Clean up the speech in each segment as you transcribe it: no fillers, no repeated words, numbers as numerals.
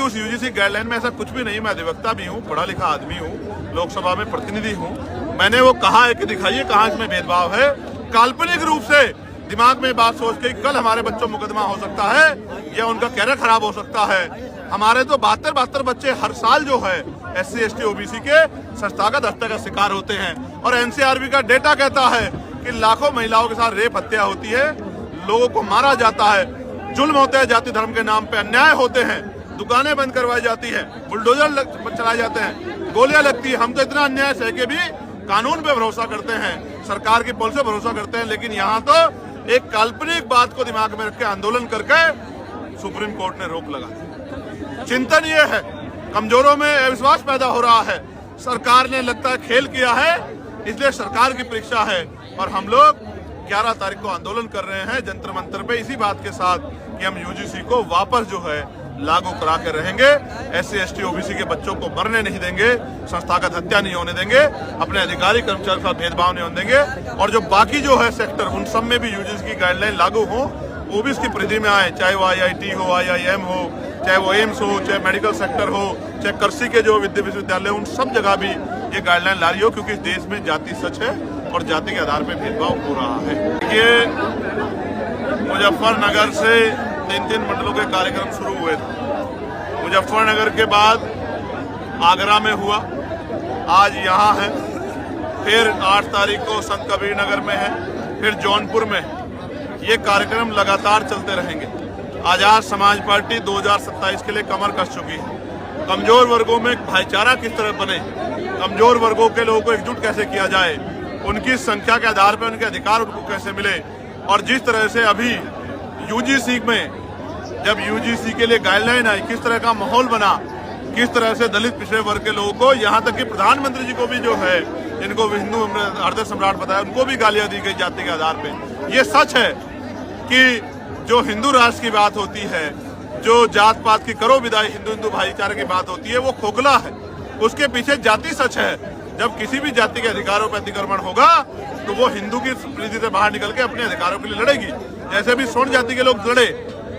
उस UGC guideline में ऐसा कुछ भी नहीं। मैं अधिवक्ता भी हूँ, पढ़ा लिखा आदमी हूँ, लोकसभा में प्रतिनिधि हूँ। मैंने वो कहा है कि दिखाइए कहाँ इसमें भेदभाव है। काल्पनिक रूप से दिमाग में बात सोच के कल हमारे बच्चों मुकदमा हो सकता है या उनका कैरियर खराब हो सकता है। हमारे तो 72 बच्चे हर साल जो है SC ST OBC के संस्थागत हत्या का शिकार होते हैं। और NCRB का डेटा कहता है कि लाखों महिलाओं के साथ रेप हत्या होती है, लोगों को मारा जाता है, जुल्म होते हैं, जाति धर्म के नाम पे अन्याय होते हैं, दुकानें बंद करवाई जाती है, बुलडोजर चलाए जाते हैं, गोलियां लगती है। हम तो इतना अन्याय सह के भी कानून पे भरोसा करते हैं, सरकार की पॉलिसी पे भरोसा करते हैं, लेकिन यहाँ तो एक काल्पनिक बात को दिमाग में रख के आंदोलन करके सुप्रीम कोर्ट ने रोक लगा। चिंतन ये है, कमजोरों में अविश्वास पैदा हो रहा है। सरकार ने लगता है खेल किया है, इसलिए सरकार की परीक्षा है। और हम लोग 11 तारीख को आंदोलन कर रहे हैं जंतर मंतर पे, इसी बात के साथ कि हम यूजीसी को वापस जो है लागू करा के रहेंगे। SC ST OBC के बच्चों को मरने नहीं देंगे, संस्थागत हत्या नहीं होने देंगे, अपने अधिकारी कर्मचारी का भेदभाव नहीं होने देंगे। और जो बाकी जो है सेक्टर, उन सब में भी यूजीसी की गाइडलाइन लागू हो, वो भी इसकी परिधि में आए, चाहे वो IIT हो, IIM हो, चाहे वो एम्स हो, चाहे मेडिकल सेक्टर हो, चाहे कृषि के जो विश्वविद्यालय, उन सब जगह भी ये गाइडलाइन ला रही हो, क्योंकि इस देश में जाति सच है और जाति के आधार पर भेदभाव हो रहा है। ये मुजफ्फरनगर से 3 मंडलों के कार्यक्रम शुरू हुए थे। मुजफ्फरनगर के बाद आगरा में हुआ, आज यहाँ है, फिर 8 तारीख को संत कबीर नगर में है, फिर जौनपुर में है। ये कार्यक्रम लगातार चलते रहेंगे। आजाद समाज पार्टी 2027 के लिए कमर कस चुकी है। कमजोर वर्गों में भाईचारा किस तरह बने, कमजोर वर्गों के लोगों को एकजुट कैसे किया जाए, उनकी संख्या के आधार पर उनके अधिकार उनको कैसे मिले। और जिस तरह से अभी यूजीसी में जब यूजीसी के लिए गाइडलाइन आई, किस तरह का माहौल बना, किस तरह से दलित पिछड़े वर्ग के लोगों को, यहाँ तक कि प्रधानमंत्री जी को भी जो है, जिनको हिंदू हृदय सम्राट बताया, उनको भी गालियां दी गई जाति के आधार पे। ये सच है कि जो हिंदू राष्ट्र की बात होती है, जो जात पात की करो विदाई, हिंदू भाईचारे की बात होती है, वो खोखला है। उसके पीछे जाति सच है। जब किसी भी जाति के अधिकारों पर अतिक्रमण होगा तो वो हिंदू की परिधि से बाहर निकल के अपने अधिकारों के लिए लड़ेगी, जैसे भी स्वर्ण जाति के लोग लड़े।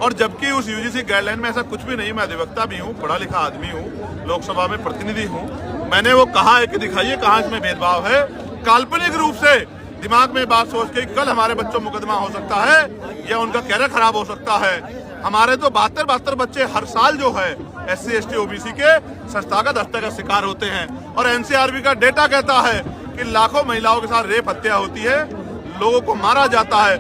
और जबकि उस यूजीसी गाइडलाइन में ऐसा कुछ भी नहीं। मैं अधिवक्ता भी हूँ, पढ़ा लिखा आदमी हूँ, लोकसभा में प्रतिनिधि हूँ। मैंने वो कहा है कि दिखाइए कहाँ इसमें भेदभाव है। काल्पनिक रूप से दिमाग में बात सोच के कल हमारे बच्चों मुकदमा हो सकता है या उनका कैरियर खराब हो सकता है। हमारे तो 72 बच्चे हर साल जो है SC ST OBC के संस्थागत हत्या का शिकार होते हैं। और NCRB का डेटा कहता है कि लाखों महिलाओं के साथ रेप हत्या होती है, लोगों को मारा जाता है,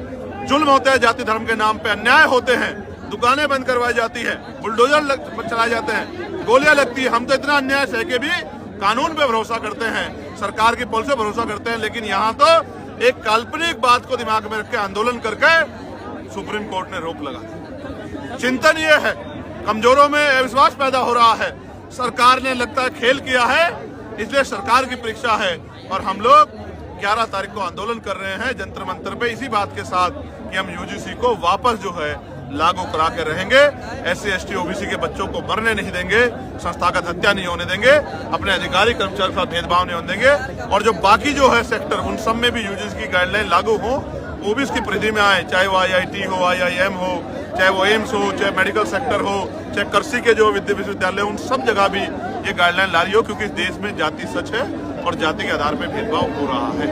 जुल्म होते हैं, जाति धर्म के नाम पे अन्याय होते हैं, दुकानें बंद करवाई जाती है, बुलडोजर चलाए जाते हैं, गोलियां लगती है। हम तो इतना अन्याय सह के भी कानून पे भरोसा करते हैं, सरकार की पॉलिसी पे भरोसा करते हैं, लेकिन यहाँ तो एक काल्पनिक बात को दिमाग में रख के आंदोलन करके सुप्रीम कोर्ट ने रोक लगा। चिंतन ये है, कमजोरों में अविश्वास पैदा हो रहा है। सरकार ने लगता है खेल किया है, इसलिए सरकार की परीक्षा है। और हम लोग 11 तारीख को आंदोलन कर रहे हैं जंतर मंतर पे, इसी बात के साथ कि हम यूजीसी को वापस जो है लागू करा के रहेंगे। SC ST OBC के बच्चों को मरने नहीं देंगे, संस्थागत हत्या नहीं होने देंगे, अपने अधिकारी कर्मचारी का भेदभाव नहीं होने देंगे। और जो बाकी जो है सेक्टर, उन सब में भी यूजीसी की गाइडलाइन लागू हो, वो भी इसकी परिधि में आए, चाहे वो IIT हो, IIM हो, चाहे वो एम्स हो, चाहे मेडिकल सेक्टर हो, चाहे कृषि के जो विश्वविद्यालय, उन सब जगह भी ये गाइडलाइन ला रही हो, क्योंकि इस देश में जाति सच है और जाति के आधार पर भेदभाव हो रहा है।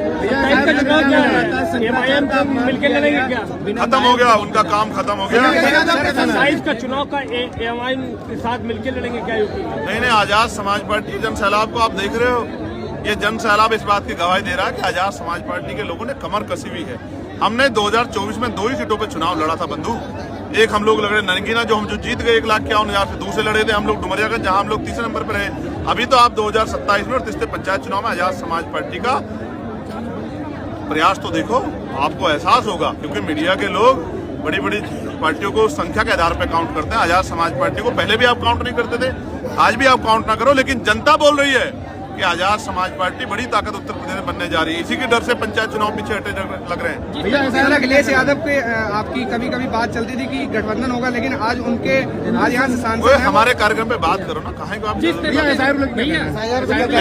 खत्म हो गया, उनका काम खत्म हो गया। का चुनाव का एमआईएम के साथ मिलकर लड़ेंगे क्या यूपी? नहीं, आजाद समाज पार्टी जन सैलाब को आप देख रहे हो, ये जन सैलाब इस बात की गवाही दे रहा है कि आजाद समाज पार्टी के लोगों ने कमर कसी हुई है। हमने 2024 में 2 ही सीटों पे चुनाव लड़ा था बंधु। एक हम लोग लड़े नरगिना, जो जीत गए 1,51,000 से। दूसरे लड़े थे हम लोग डुमरियागंज, जहां हम लोग तीसरे नंबर पर रहे। अभी तो आप 2027 में और तीसरे पंचायत चुनाव में आजाद समाज पार्टी का प्रयास तो देखो, आपको एहसास होगा। क्योंकि मीडिया के लोग बड़ी बड़ी पार्टियों को संख्या के आधार पर काउंट करते हैं। आजाद समाज पार्टी को पहले भी आप काउंट नहीं करते थे, आज भी आप काउंट ना करो, लेकिन जनता बोल रही है कि आजाद समाज पार्टी बड़ी ताकत उत्तर प्रदेश में बनने जा रही है। इसी के डर से पंचायत चुनाव पीछे हटे लग रहे हैं। भैया, ऐसा अखिलेश यादव पे आपकी कभी कभी बात चलती थी कि गठबंधन होगा, लेकिन आज उनके यहाँ से सांसद हमारे कार्यक्रम पे बात करो ना, कहाँ को आप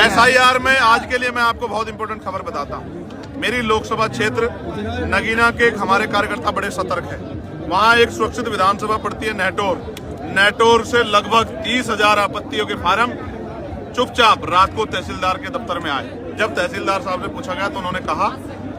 SIR में। आज के लिए मैं आपको बहुत इंपॉर्टेंट खबर बताता हूँ। मेरी लोकसभा क्षेत्र नगीना के हमारे कार्यकर्ता बड़े सतर्क है। वहाँ एक सुरक्षित विधानसभा पड़ती है, नेटोर से लगभग 30,000 आपत्तियों के फार्म चुपचाप रात को तहसीलदार के दफ्तर में आए। जब तहसीलदार साहब से पूछा गया तो उन्होंने कहा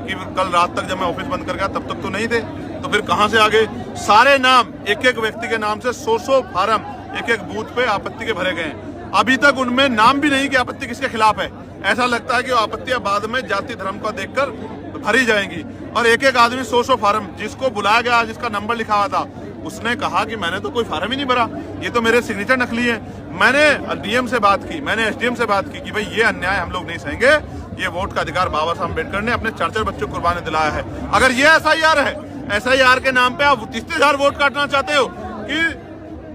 कि कल रात तक जब मैं ऑफिस बंद कर गया तब तक तो नहीं थे, तो फिर कहां से आ गए? सारे नाम एक एक व्यक्ति के नाम से 100 फार्म एक एक बूथ पे आपत्ति के भरे गए हैं। अभी तक उनमें नाम भी नहीं कि आपत्ति किसके खिलाफ है। ऐसा लगता है कि आपत्तियां बाद में जाति धर्म को देखकर भरी जाएंगी। और एक एक आदमी 100 फार्म, जिसको बुलाया गया जिसका नंबर लिखा हुआ था उसने कहा कि मैंने तो कोई फार्म ही नहीं भरा, ये तो मेरे सिग्नेचर नकली है। मैंने डीएम से बात की, मैंने एसडीएम से बात की कि भाई ये अन्याय हम लोग नहीं सहेंगे। ये वोट का अधिकार बाबा साहब अम्बेडकर ने अपने 4 बच्चों को कुर्बानी दिलाया है। अगर ये एसआईआर है, एसआईआर के नाम पे आप 30,000 वोट काटना चाहते हो कि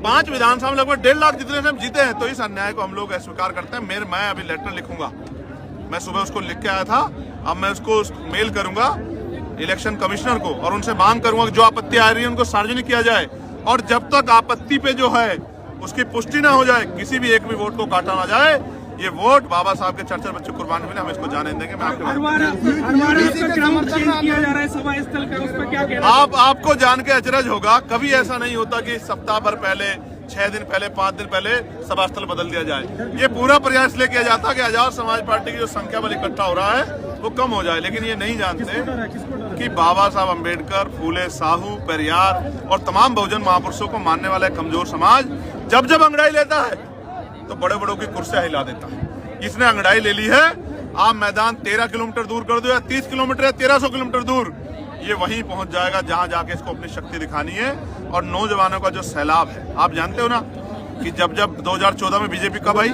5 विधानसभा में लगभग 1.5 लाख जितने से हम जीते हैं, तो इस अन्याय को हम लोग अस्वीकार करते हैं। मैं अभी लेटर लिखूंगा, मैं सुबह उसको लिख के आया था, अब मैं उसको मेल करूंगा इलेक्शन कमिश्नर को और उनसे मांग करूंगा कि जो आपत्ति आ रही है उनको सार्वजनिक किया जाए। और जब तक आपत्ति पे जो है उसकी पुष्टि ना हो जाए, किसी भी एक भी वोट को काटा ना जाए, ये वोट बाबा साहब के 4 बच्चों कुर्बानी हुए, हम इसको जाने देंगे। मैं आपको जान के अचरज होगा, कभी ऐसा नहीं होता कि सप्ताह भर पहले, 6 दिन पहले, 5 दिन पहले सभा स्थल बदल दिया जाए। ये पूरा प्रयास ले किया जाता कि आजाद समाज पार्टी की जो संख्या बल इकट्ठा हो रहा है वो कम हो जाए। लेकिन ये नहीं जानते कि बाबा साहब अम्बेडकर, फूले, साहू, पेरियार और तमाम बहुजन महापुरुषों को मानने वाला कमजोर समाज जब जब अंगड़ाई लेता है तो बड़े बड़ों की कुर्सियां हिला देता है। इसने अंगड़ाई ले ली है। आप मैदान 13 किलोमीटर दूर कर दो या 30 किलोमीटर या 1300 किलोमीटर दूर, ये वहीं पहुंच जाएगा जहां जाके इसको अपनी शक्ति दिखानी है। और नौजवानों का जो सैलाब है, आप जानते हो ना कि जब 2014 में बीजेपी कब आई,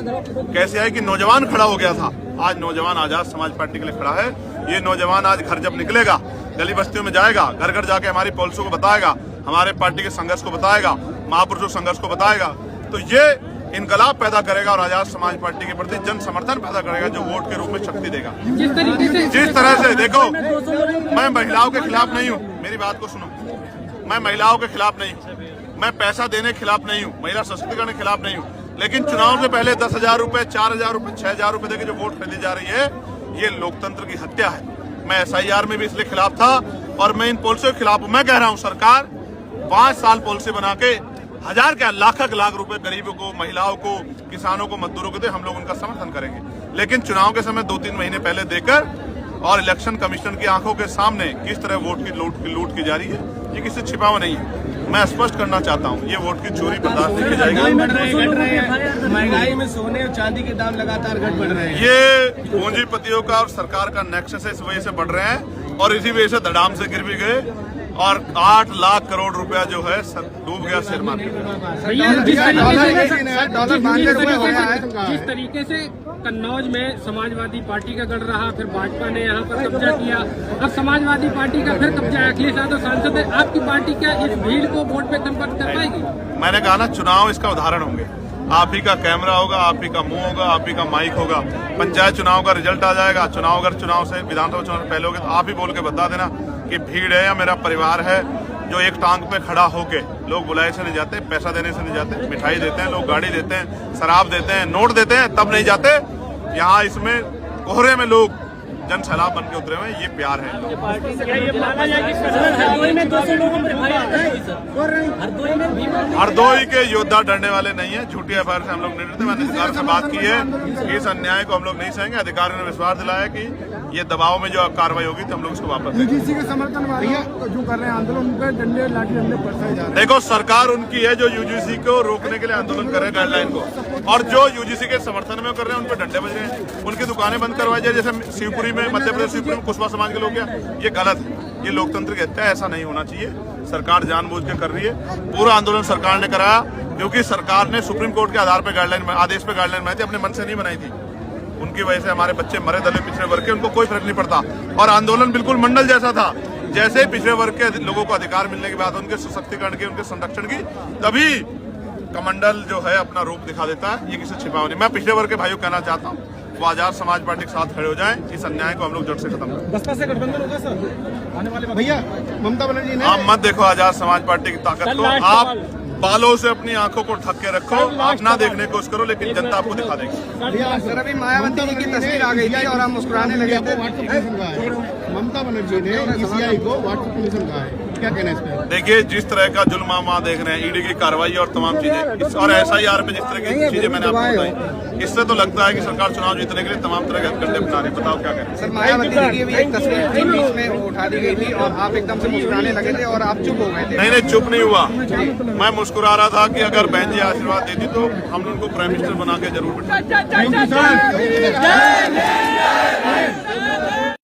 कैसे आई कि नौजवान खड़ा हो गया था। आज नौजवान आजाद समाज पार्टी के लिए खड़ा है। ये नौजवान आज घर जब निकलेगा, गली बस्तियों में जाएगा, घर घर जाके हमारी पॉलिसी को बताएगा, हमारे पार्टी के संघर्ष को बताएगा, महापुरुषों संघर्ष को बताएगा, तो ये इनकलाब पैदा करेगा और आजाद समाज पार्टी के प्रति जन समर्थन पैदा करेगा, जो वोट के रूप में शक्ति देगा। जिस तरह से देखो, मैं महिलाओं के खिलाफ नहीं हूँ, मेरी बात को सुनो, मैं महिलाओं के खिलाफ नहीं हूँ, मैं पैसा देने के खिलाफ नहीं हूँ, महिला सशक्तिकरण के खिलाफ नहीं हूँ, लेकिन चुनाव से पहले 10,000 रुपए, 4,000 रुपए, 6,000 रुपए देकर जो वोट खरीदी जा रही है, ये लोकतंत्र की हत्या है। मैं एसआईआर में भी इसलिए खिलाफ था और मैं इन पॉलिसियों के खिलाफ हूं। मैं कह रहा हूं सरकार 5 साल पॉलिसी बना के 1000 क्या लाख रुपए गरीबों को, महिलाओं को, किसानों को, मजदूरों को दे, हम लोग उनका समर्थन करेंगे। लेकिन चुनाव के समय 2-3 महीने पहले देकर और इलेक्शन कमिश्नर की आंखों के सामने किस तरह वोट की लूट की जा रही है, ये किसी से छिपा हुआ नहीं है। मैं स्पष्ट करना चाहता हूँ, ये वोट की चोरी बर्दाश्त नहीं की जाएगी। महंगाई में सोने और चांदी के दाम लगातार घट बढ़ रहे हैं। ये पूंजीपतियों का और सरकार का नेक्सस इस वजह से बढ़ रहे हैं और इसी वजह से धड़ाम से गिर भी गए और 8 लाख करोड़ रुपया जो है डूब गया शेयर मार्केट। जिस तरीके से कन्नौज में समाजवादी पार्टी का गढ़ रहा, फिर भाजपा ने यहाँ पर कब्जा किया, अब समाजवादी पार्टी का फिर कब्जा है, अखिलेश यादव सांसद है, आपकी पार्टी क्या इस भीड़ को वोट पे कन्वर्ट कर पाएगी? मैंने कहा ना, चुनाव इसका उदाहरण होंगे। आप ही का कैमरा होगा, आप ही का मुंह होगा, आप ही का माइक होगा। पंचायत चुनाव का रिजल्ट आ जाएगा, चुनाव अगर चुनाव से विधानसभा चुनाव से पहले होगा तो आप ही बोल के बता देना कि भीड़ है या मेरा परिवार है जो एक टांग पे खड़ा होके, लोग बुलाए से नहीं जाते, पैसा देने से नहीं जाते, मिठाई देते हैं, लोग गाड़ी देते हैं, शराब देते हैं, नोट देते हैं, तब नहीं जाते। यहाँ इसमें कोहरे में लोग जन सैलाब बन के उतरे हुए, ये प्यार है। हरदोई के योद्धा डरने वाले नहीं है, झूठी एफआईआर से हम लोग नहीं डरते। मैंने अधिकार से बात की है, इस अन्याय को हम लोग नहीं सहेंगे। अधिकारियों ने विश्वास दिलाया कि ये दबाव में जो कार्रवाई होगी तो हम लोग उसको वापस देंगे। यूजीसी के समर्थन जो कर रहे हैं आंदोलन पे डंडे लाठी डंडे बरसाए जा रहे हैं। देखो, सरकार उनकी है जो यूजीसी को रोकने के लिए आंदोलन कर रहे हैं, गाइडलाइन को, और जो यूजीसी के समर्थन में कर रहे हैं उन पर डंडे बज रहे हैं। उनकी दुकानें बंद करवाई जाए, जैसे शिवपुरी में, मध्य प्रदेश शिवपुरी में कुशवाहा समाज के लोग क्या, ये गलत है, ये लोकतंत्र की हत्या है, ऐसा नहीं होना चाहिए। सरकार जानबूझ के कर रही है। पूरा आंदोलन सरकार ने कराया क्योंकि सरकार ने सुप्रीम कोर्ट के आधार पर गाइडलाइन, आदेश पे गाइडलाइन बनाई थी, अपने मन से नहीं बनाई थी। उनकी वजह से हमारे बच्चे मरे, दलित पिछड़े वर्ग के, उनको कोई फर्क नहीं पड़ता। और आंदोलन बिल्कुल मंडल जैसा था, जैसे ही पिछड़े वर्ग के लोगों को अधिकार मिलने के बाद उनके सशक्तिकरण की, उनके संरक्षण की, तभी कमंडल जो है अपना रूप दिखा देता है। ये किसी छिपा नहीं। मैं पिछड़े वर्ग के भाइयों कहना चाहता हूँ, वो आजाद समाज पार्टी के साथ खड़े हो जाएं, इस अन्याय को हम लोग जड़ से खत्म करें। बसपा से गठबंधन होगा सर आने वाले भैया? ममता बनर्जी ने, आप मत देखो आजाद समाज पार्टी की ताकत को, आप बालों से अपनी आंखों को ढक के रखो, आप ना देखने की कोशिश करो, लेकिन जनता आपको दिखा देगी। सर अभी मायावती जी की तस्वीर आ गई थी और आप मुस्कुराने लगे थे। ममता बनर्जी ने ईसीआई को व्हाट्सएप कमीशन कहा है, क्या कहना है इस पर? देखिए, जिस तरह का जुल्म हम वहाँ देख रहे हैं, ईडी की कार्रवाई और तमाम चीजें और SIR पे जिस तरह की चीजें मैंने आपको बताई, इससे तो लगता है कि सरकार चुनाव जीतने के लिए तमाम तरह के हथकंडे अपना रही है। बताओ क्या करें। सर मायावती जी की भी एक तस्वीर थी, बीच में वो उठा दी गई थी और आप एकदम से मुस्कुराने लगे थे और आप चुप हो गए थे। नहीं, चुप नहीं हुआ, मैं मुस्कुरा रहा था कि अगर बहन जी आशीर्वाद देती तो हम उनको प्राइम मिनिस्टर बना के जरूर बिठाएंगे।